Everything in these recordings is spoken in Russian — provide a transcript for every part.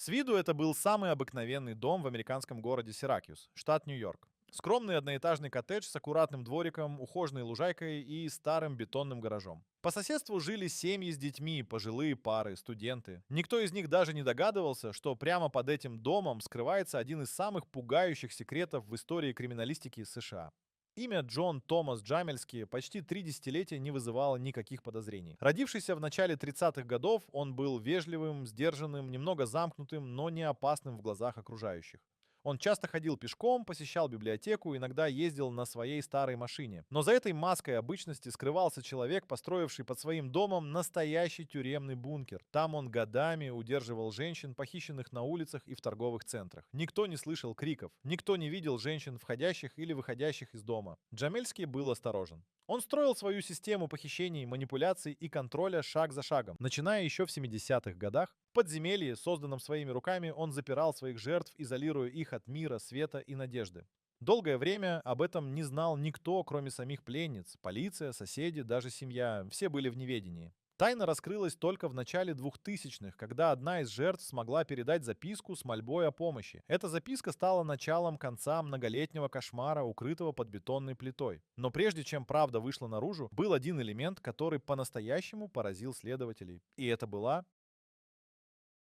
С виду это был самый обыкновенный дом в американском городе Сиракьюс, штат Нью-Йорк. Скромный одноэтажный коттедж с аккуратным двориком, ухоженной лужайкой и старым бетонным гаражом. По соседству жили семьи с детьми, пожилые пары, студенты. Никто из них даже не догадывался, что прямо под этим домом скрывается один из самых пугающих секретов в истории криминалистики США. Имя Джон Томас Джамельски почти 3 десятилетия не вызывало никаких подозрений. Родившийся в начале 30-х годов, он был вежливым, сдержанным, немного замкнутым, но не опасным в глазах окружающих. Он часто ходил пешком, посещал библиотеку, иногда ездил на своей старой машине. Но за этой маской обычности скрывался человек, построивший под своим домом настоящий тюремный бункер. Там он годами удерживал женщин, похищенных на улицах и в торговых центрах. Никто не слышал криков, никто не видел женщин, входящих или выходящих из дома. Джамельский был осторожен. Он строил свою систему похищений, манипуляций и контроля шаг за шагом. Начиная еще в 70-х годах, в подземелье, созданном своими руками, он запирал своих жертв, изолируя их от мира, света и надежды. Долгое время об этом не знал никто, кроме самих пленниц. Полиция, соседи, даже семья. Все были в неведении. Тайна раскрылась только в начале 2000-х, когда одна из жертв смогла передать записку с мольбой о помощи. Эта записка стала началом конца многолетнего кошмара, укрытого под бетонной плитой. Но прежде чем правда вышла наружу, был один элемент, который по-настоящему поразил следователей. И это была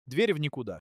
дверь в никуда.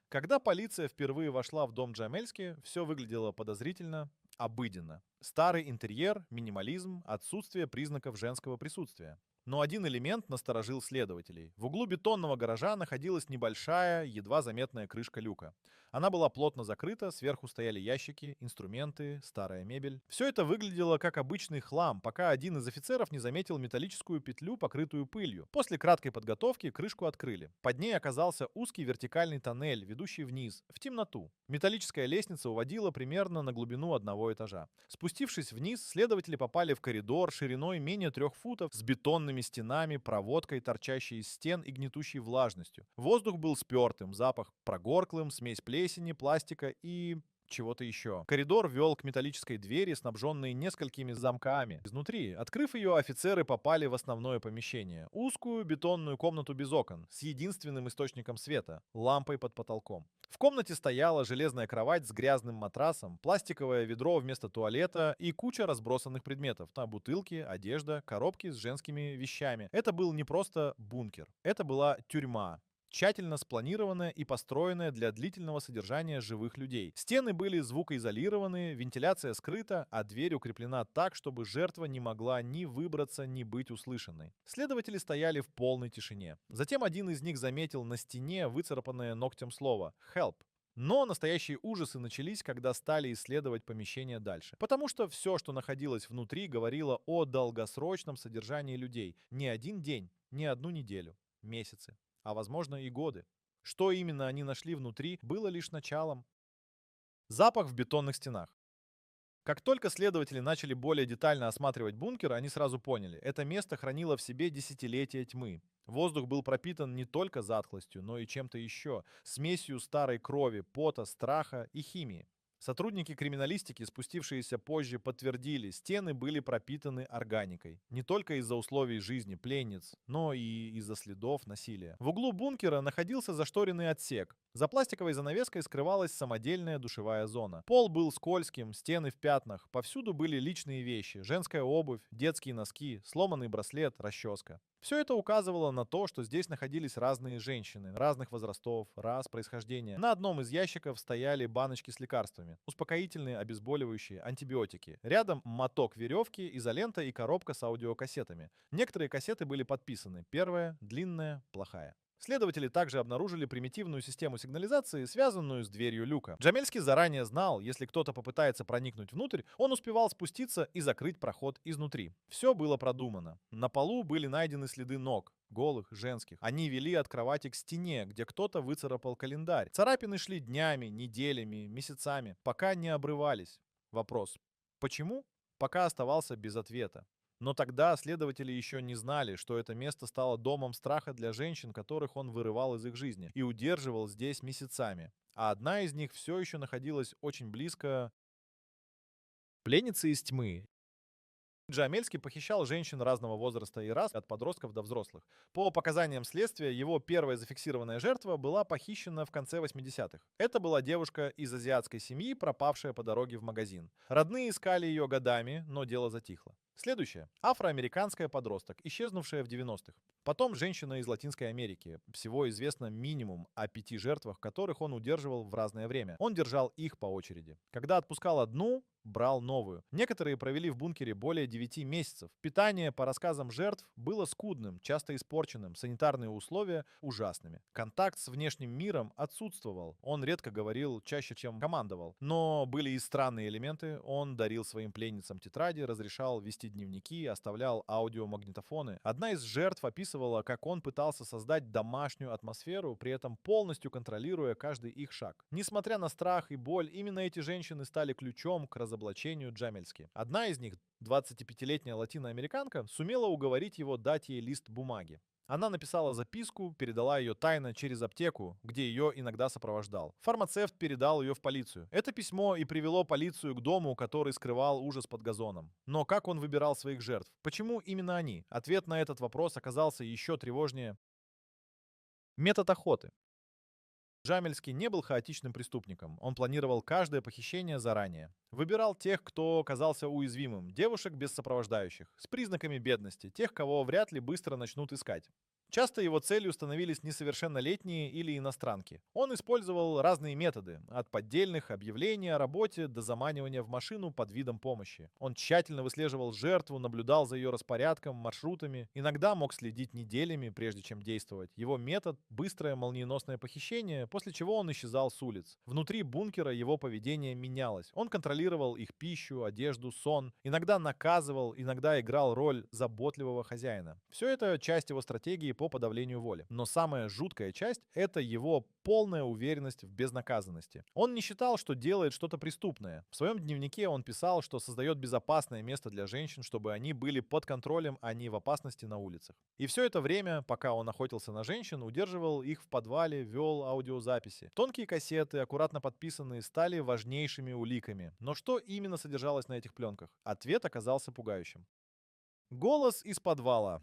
Когда полиция впервые вошла в дом Джамельски, все выглядело подозрительно, обыденно. Старый интерьер, минимализм, отсутствие признаков женского присутствия. Но один элемент насторожил следователей. В углу бетонного гаража находилась небольшая, едва заметная крышка люка. Она была плотно закрыта, сверху стояли ящики, инструменты, старая мебель. Все это выглядело как обычный хлам, пока один из офицеров не заметил металлическую петлю, покрытую пылью. После краткой подготовки крышку открыли. Под ней оказался узкий вертикальный тоннель, ведущий вниз, в темноту. Металлическая лестница уводила примерно на глубину одного этажа. Спустившись вниз, следователи попали в коридор шириной менее 3 футов с бетонными стенами, проводкой, торчащей из стен и гнетущей влажностью. Воздух был спертым, запах прогорклым, смесь плесени, пластика и чего-то еще. Коридор вел к металлической двери, снабженной несколькими замками. Изнутри, открыв ее, офицеры попали в основное помещение. Узкую бетонную комнату без окон, с единственным источником света — лампой под потолком. В комнате стояла железная кровать с грязным матрасом, пластиковое ведро вместо туалета и куча разбросанных предметов. Там бутылки, одежда, коробки с женскими вещами. Это был не просто бункер. Это была тюрьма. Тщательно спланированная и построенная для длительного содержания живых людей. Стены были звукоизолированы, вентиляция скрыта, а дверь укреплена так, чтобы жертва не могла ни выбраться, ни быть услышанной. Следователи стояли в полной тишине. Затем один из них заметил на стене выцарапанное ногтем слово «Help». Но настоящие ужасы начались, когда стали исследовать помещение дальше. Потому что все, что находилось внутри, говорило о долгосрочном содержании людей. Не один день, не одну неделю, месяцы, а возможно и годы. Что именно они нашли внутри, было лишь началом. Запах в бетонных стенах. Как только следователи начали более детально осматривать бункер, они сразу поняли — это место хранило в себе десятилетия тьмы. Воздух был пропитан не только затхлостью, но и чем-то еще — смесью старой крови, пота, страха и химии. Сотрудники криминалистики, спустившиеся позже, подтвердили, стены были пропитаны органикой. Не только из-за условий жизни пленниц, но и из-за следов насилия. В углу бункера находился зашторенный отсек. За пластиковой занавеской скрывалась самодельная душевая зона. Пол был скользким, стены в пятнах. Повсюду были личные вещи: женская обувь, детские носки, сломанный браслет, расческа. Все это указывало на то, что здесь находились разные женщины, разных возрастов, рас, происхождения. На одном из ящиков стояли баночки с лекарствами: успокоительные, обезболивающие, антибиотики. Рядом моток веревки, изолента и коробка с аудиокассетами. Некоторые кассеты были подписаны: первая, длинная, плохая. Следователи также обнаружили примитивную систему сигнализации, связанную с дверью люка. Джамельский заранее знал, если кто-то попытается проникнуть внутрь, он успевал спуститься и закрыть проход изнутри. Все было продумано. На полу были найдены следы ног, голых, женских. Они вели от кровати к стене, где кто-то выцарапал календарь. Царапины шли днями, неделями, месяцами, пока не обрывались. Вопрос: почему? Пока оставался без ответа. Но тогда следователи еще не знали, что это место стало домом страха для женщин, которых он вырывал из их жизни и удерживал здесь месяцами. А одна из них все еще находилась очень близко. Пленница из тьмы. Джамельский похищал женщин разного возраста и рас, от подростков до взрослых. По показаниям следствия, его первая зафиксированная жертва была похищена в конце 80-х. Это была девушка из азиатской семьи, пропавшая по дороге в магазин. Родные искали ее годами, но дело затихло. Следующее. Афроамериканская подросток, исчезнувшая в 90-х. Потом женщина из Латинской Америки. Всего известно минимум о 5 жертвах, которых он удерживал в разное время. Он держал их по очереди. Когда отпускал одну, брал новую. Некоторые провели в бункере более 9 месяцев. Питание, по рассказам жертв, было скудным, часто испорченным, санитарные условия ужасными. Контакт с внешним миром отсутствовал. Он редко говорил, чаще, чем командовал. Но были и странные элементы. Он дарил своим пленницам тетради, разрешал вести дневники, оставлял аудиомагнитофоны. Одна из жертв описывала, как он пытался создать домашнюю атмосферу, при этом полностью контролируя каждый их шаг. Несмотря на страх и боль, именно эти женщины стали ключом к разоблачению Джамельски. Одна из них, 25-летняя латиноамериканка, сумела уговорить его дать ей лист бумаги. Она написала записку, передала ее тайно через аптеку, где ее иногда сопровождал. Фармацевт передал ее в полицию. Это письмо и привело полицию к дому, который скрывал ужас под газоном. Но как он выбирал своих жертв? Почему именно они? Ответ на этот вопрос оказался еще тревожнее. Метод охоты. Джамельский не был хаотичным преступником. Он планировал каждое похищение заранее. Выбирал тех, кто казался уязвимым, девушек без сопровождающих, с признаками бедности, тех, кого вряд ли быстро начнут искать. Часто его целью становились несовершеннолетние или иностранки. Он использовал разные методы, от поддельных объявлений о работе до заманивания в машину под видом помощи. Он тщательно выслеживал жертву, наблюдал за ее распорядком, маршрутами, иногда мог следить неделями, прежде чем действовать. Его метод — быстрое молниеносное похищение, после чего он исчезал с улиц. Внутри бункера его поведение менялось. Он контролировал их пищу, одежду, сон, иногда наказывал, иногда играл роль заботливого хозяина. Все это часть его стратегии по подавлению воли. Но самая жуткая часть — это его полная уверенность в безнаказанности. Он не считал, что делает что-то преступное. В своем дневнике он писал, что создает безопасное место для женщин, чтобы они были под контролем, а не в опасности на улицах. И все это время, пока он охотился на женщин, удерживал их в подвале, вел аудиозаписи. Тонкие кассеты, аккуратно подписанные, стали важнейшими уликами. Но что именно содержалось на этих пленках? Ответ оказался пугающим. Голос из подвала.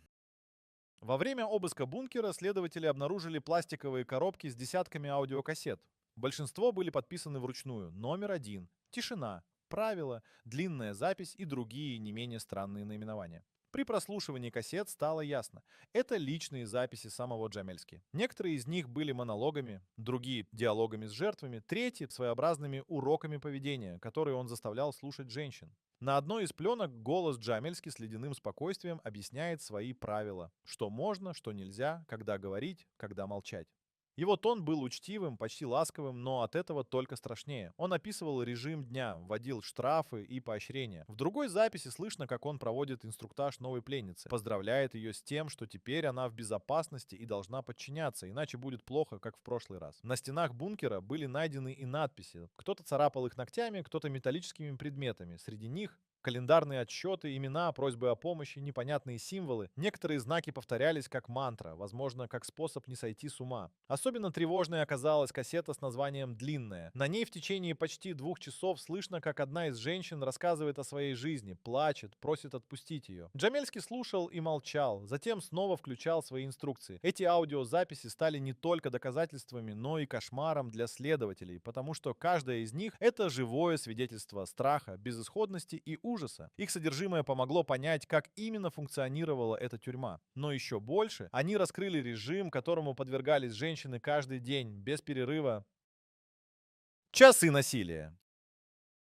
Во время обыска бункера следователи обнаружили пластиковые коробки с десятками аудиокассет. Большинство были подписаны вручную. Номер 1. Тишина. Правила. Длинная запись и другие не менее странные наименования. При прослушивании кассет стало ясно. Это личные записи самого Джамельски. Некоторые из них были монологами, другие — диалогами с жертвами, третьи — своеобразными уроками поведения, которые он заставлял слушать женщин. На одной из пленок голос Джамельски с ледяным спокойствием объясняет свои правила. Что можно, что нельзя, когда говорить, когда молчать. Его тон был учтивым, почти ласковым, но от этого только страшнее. Он описывал режим дня, вводил штрафы и поощрения. В другой записи слышно, как он проводит инструктаж новой пленницы. Поздравляет ее с тем, что теперь она в безопасности и должна подчиняться, иначе будет плохо, как в прошлый раз. На стенах бункера были найдены и надписи. Кто-то царапал их ногтями, кто-то металлическими предметами. Среди них календарные отсчеты, имена, просьбы о помощи, непонятные символы. Некоторые знаки повторялись как мантра, возможно, как способ не сойти с ума. Особенно тревожной оказалась кассета с названием «Длинная». На ней в течение почти 2 часов слышно, как одна из женщин рассказывает о своей жизни, плачет, просит отпустить ее. Джамельский слушал и молчал, затем снова включал свои инструкции. Эти аудиозаписи стали не только доказательствами, но и кошмаром для следователей, потому что каждая из них — это живое свидетельство страха, безысходности и ужаса. Их содержимое помогло понять, как именно функционировала эта тюрьма. Но еще больше они раскрыли режим, которому подвергались женщины каждый день, без перерыва. Часы насилия.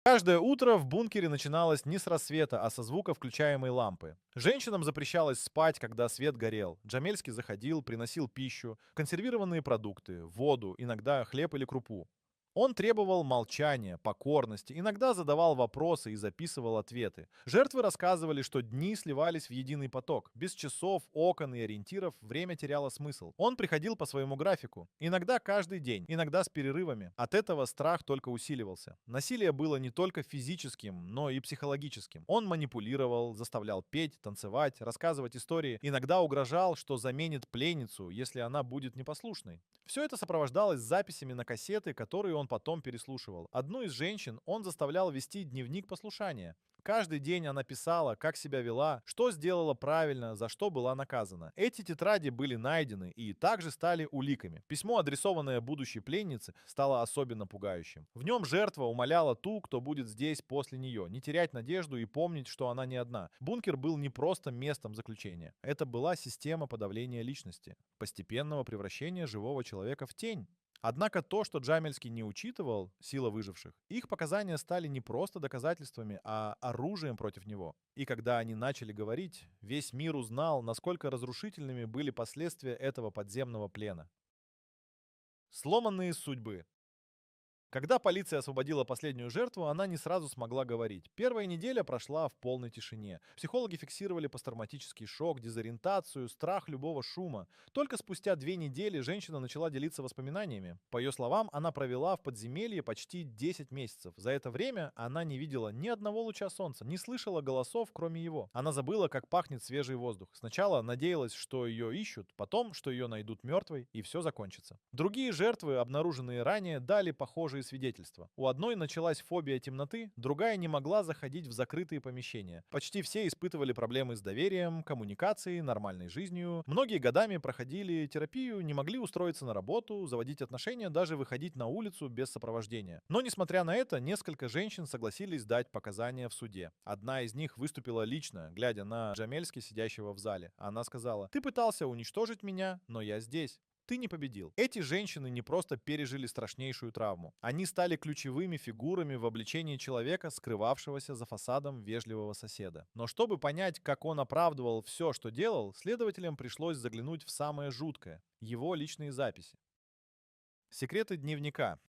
Каждое утро в бункере начиналось не с рассвета, а со звука включаемой лампы. Женщинам запрещалось спать, когда свет горел. Джамельский заходил, приносил пищу, консервированные продукты, воду, иногда хлеб или крупу. Он требовал молчания, покорности, иногда задавал вопросы и записывал ответы. Жертвы рассказывали, что дни сливались в единый поток. Без часов, окон и ориентиров время теряло смысл. Он приходил по своему графику. Иногда каждый день, иногда с перерывами. От этого страх только усиливался. Насилие было не только физическим, но и психологическим. Он манипулировал, заставлял петь, танцевать, рассказывать истории. Иногда угрожал, что заменит пленницу, если она будет непослушной. Все это сопровождалось записями на кассеты, которые он потом переслушивал. Одну из женщин он заставлял вести дневник послушания. Каждый день она писала, как себя вела, что сделала правильно, за что была наказана. Эти тетради были найдены и также стали уликами. Письмо, адресованное будущей пленнице, стало особенно пугающим. В нем жертва умоляла ту, кто будет здесь после нее, не терять надежду и помнить, что она не одна. Бункер был не просто местом заключения. Это была система подавления личности, постепенного превращения живого человека в тень. Однако то, что Джамельский не учитывал, сила выживших, их показания стали не просто доказательствами, а оружием против него. И когда они начали говорить, весь мир узнал, насколько разрушительными были последствия этого подземного плена. Сломанные судьбы. Когда полиция освободила последнюю жертву, она не сразу смогла говорить. Первая неделя прошла в полной тишине. Психологи фиксировали посттравматический шок, дезориентацию, страх любого шума. Только спустя 2 недели женщина начала делиться воспоминаниями. По ее словам, она провела в подземелье почти 10 месяцев. За это время она не видела ни одного луча солнца, не слышала голосов, кроме его. Она забыла, как пахнет свежий воздух. Сначала надеялась, что ее ищут, потом, что ее найдут мертвой, и все закончится. Другие жертвы, обнаруженные ранее, дали похожие свидетельства. У одной началась фобия темноты, другая не могла заходить в закрытые помещения. Почти все испытывали проблемы с доверием, коммуникацией, нормальной жизнью. Многие годами проходили терапию, не могли устроиться на работу, заводить отношения, даже выходить на улицу без сопровождения. Но, несмотря на это, несколько женщин согласились дать показания в суде. Одна из них выступила лично, глядя на Джамельски, сидящего в зале. Она сказала: «Ты пытался уничтожить меня, но я здесь. Ты не победил». Эти женщины не просто пережили страшнейшую травму. Они стали ключевыми фигурами в обличении человека, скрывавшегося за фасадом вежливого соседа. Но чтобы понять, как он оправдывал все, что делал, следователям пришлось заглянуть в самое жуткое — его личные записи. Секреты дневника.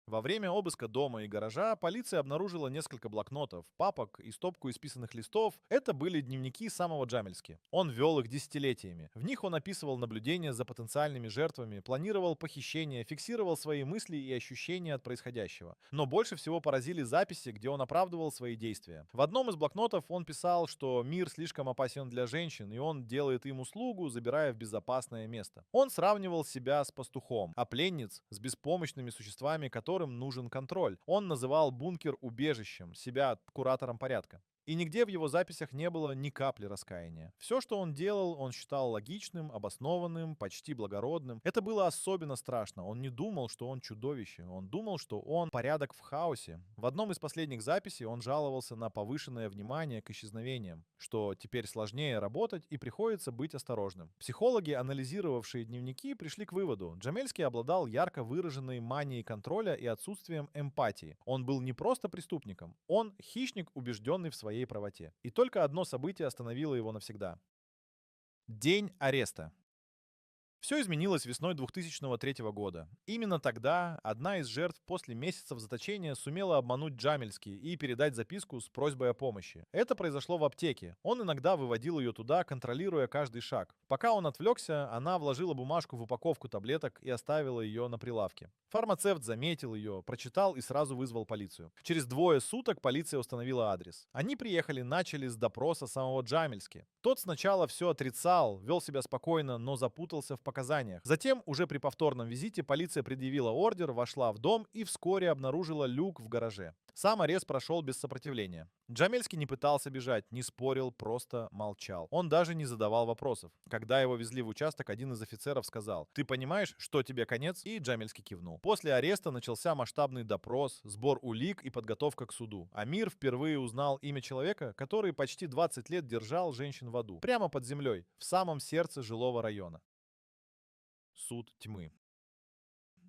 Во время обыска дома и гаража полиция обнаружила несколько блокнотов, папок и стопку исписанных листов. Это были дневники самого Джамельски. Он вел их десятилетиями. В них он описывал наблюдения за потенциальными жертвами, планировал похищения, фиксировал свои мысли и ощущения от происходящего. Но больше всего поразили записи, где он оправдывал свои действия. В одном из блокнотов он писал, что мир слишком опасен для женщин, и он делает им услугу, забирая в безопасное место. Он сравнивал себя с пастухом, а пленниц с беспомощными существами, которым нужен контроль. Он называл бункер убежищем, себя куратором порядка. И нигде в его записях не было ни капли раскаяния. Все, что он делал, он считал логичным, обоснованным, почти благородным. Это было особенно страшно. Он не думал, что он чудовище. Он думал, что он порядок в хаосе. В одном из последних записей он жаловался на повышенное внимание к исчезновениям, что теперь сложнее работать и приходится быть осторожным. Психологи, анализировавшие дневники, пришли к выводу: Джамельский обладал ярко выраженной манией контроля и отсутствием эмпатии. Он был не просто преступником, он хищник, убежденный в своей правоте. И только одно событие остановило его навсегда. День ареста. Все изменилось весной 2003 года. Именно тогда одна из жертв после месяцев заточения сумела обмануть Джамельски и передать записку с просьбой о помощи. Это произошло в аптеке. Он иногда выводил ее туда, контролируя каждый шаг. Пока он отвлекся, она вложила бумажку в упаковку таблеток и оставила ее на прилавке. Фармацевт заметил ее, прочитал и сразу вызвал полицию. Через 2 суток полиция установила адрес. Они приехали, начали с допроса самого Джамельски. Тот сначала все отрицал, вел себя спокойно, но запутался в показаниях. Затем, уже при повторном визите, полиция предъявила ордер, вошла в дом и вскоре обнаружила люк в гараже. Сам арест прошел без сопротивления. Джамельский не пытался бежать, не спорил, просто молчал. Он даже не задавал вопросов. Когда его везли в участок, один из офицеров сказал: «Ты понимаешь, что тебе конец?» И Джамельский кивнул. После ареста начался масштабный допрос, сбор улик и подготовка к суду. Амир впервые узнал имя человека, который почти 20 лет держал женщин в аду. Прямо под землей, в самом сердце жилого района. Суд тьмы.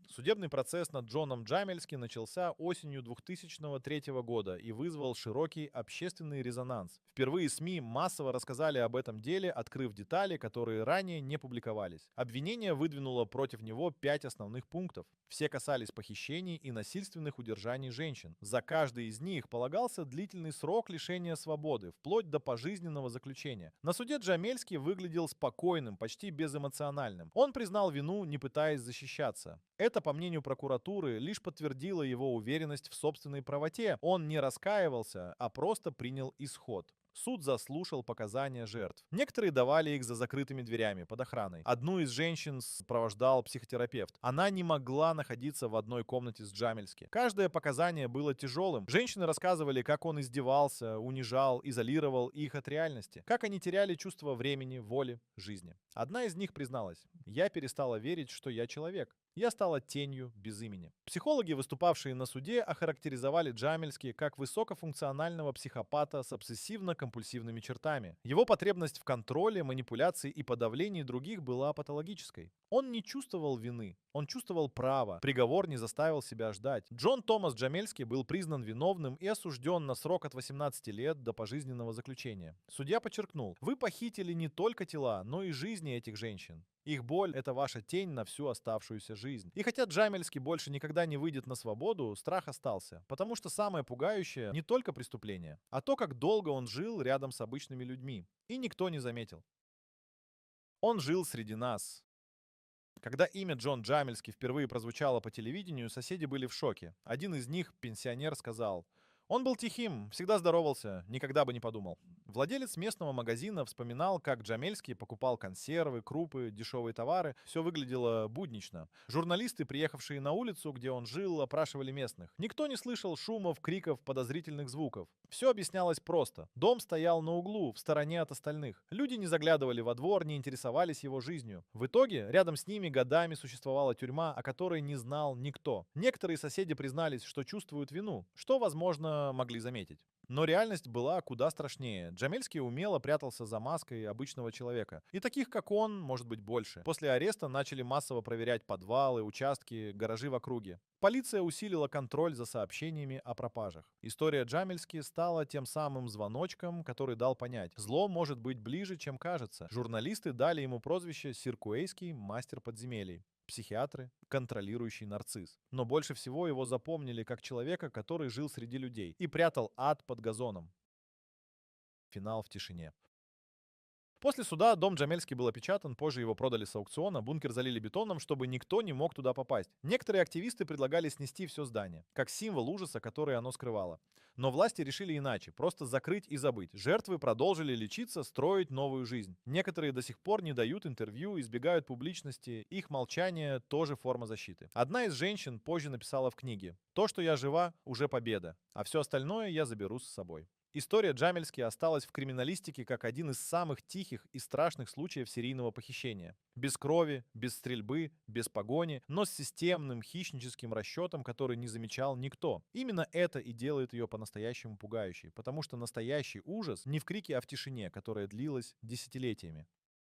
Судебный процесс над Джоном Джамельски начался осенью 2003 года и вызвал широкий общественный резонанс. Впервые СМИ массово рассказали об этом деле, открыв детали, которые ранее не публиковались. Обвинение выдвинуло против него 5 основных пунктов. Все касались похищений и насильственных удержаний женщин. За каждый из них полагался длительный срок лишения свободы, вплоть до пожизненного заключения. На суде Джамельский выглядел спокойным, почти безэмоциональным. Он признал вину, не пытаясь защищаться. Это, по мнению прокуратуры, лишь подтвердило его уверенность в собственной правоте. Он не раскаивался, а просто принял исход. Суд заслушал показания жертв. Некоторые давали их за закрытыми дверями, под охраной. Одну из женщин сопровождал психотерапевт. Она не могла находиться в одной комнате с Джамельски. Каждое показание было тяжелым. Женщины рассказывали, как он издевался, унижал, изолировал их от реальности. Как они теряли чувство времени, воли, жизни. Одна из них призналась: «Я перестала верить, что я человек. Я стала тенью без имени». Психологи, выступавшие на суде, охарактеризовали Джамельски как высокофункционального психопата с обсессивно-компульсивными чертами. Его потребность в контроле, манипуляции и подавлении других была патологической. Он не чувствовал вины, он чувствовал право. Приговор не заставил себя ждать. Джон Томас Джамельски был признан виновным и осужден на срок от 18 лет до пожизненного заключения. Судья подчеркнул: «Вы похитили не только тела, но и жизни этих женщин. Их боль — это ваша тень на всю оставшуюся жизнь». И хотя Джамельски больше никогда не выйдет на свободу, страх остался. Потому что самое пугающее не только преступление, а то, как долго он жил рядом с обычными людьми. И никто не заметил. Он жил среди нас. Когда имя Джон Джамельски впервые прозвучало по телевидению, соседи были в шоке. Один из них, пенсионер, сказал: «Он был тихим, всегда здоровался, никогда бы не подумал». Владелец местного магазина вспоминал, как Джамельский покупал консервы, крупы, дешевые товары. Все выглядело буднично. Журналисты, приехавшие на улицу, где он жил, опрашивали местных. Никто не слышал шумов, криков, подозрительных звуков. Все объяснялось просто. Дом стоял на углу, в стороне от остальных. Люди не заглядывали во двор, не интересовались его жизнью. В итоге, рядом с ними годами существовала тюрьма, о которой не знал никто. Некоторые соседи признались, что чувствуют вину, что, возможно, могли заметить. Но реальность была куда страшнее. Джамельский умело прятался за маской обычного человека. И таких, как он, может быть больше. После ареста начали массово проверять подвалы, участки, гаражи в округе. Полиция усилила контроль за сообщениями о пропажах. История Джамельски стала тем самым звоночком, который дал понять: зло может быть ближе, чем кажется. Журналисты дали ему прозвище «Сиркуэйский мастер подземелий». Психиатры — контролирующий нарцисс. Но больше всего его запомнили как человека, который жил среди людей и прятал ад под газоном. Финал в тишине. После суда дом Джамельски был опечатан, позже его продали с аукциона, бункер залили бетоном, чтобы никто не мог туда попасть. Некоторые активисты предлагали снести все здание, как символ ужаса, который оно скрывало. Но власти решили иначе, просто закрыть и забыть. Жертвы продолжили лечиться, строить новую жизнь. Некоторые до сих пор не дают интервью, избегают публичности, их молчание тоже форма защиты. Одна из женщин позже написала в книге: «То, что я жива, уже победа, а все остальное я заберу с собой». История Джамельски осталась в криминалистике как один из самых тихих и страшных случаев серийного похищения. Без крови, без стрельбы, без погони, но с системным хищническим расчетом, который не замечал никто. Именно это и делает ее по-настоящему пугающей, потому что настоящий ужас не в крике, а в тишине, которая длилась десятилетиями.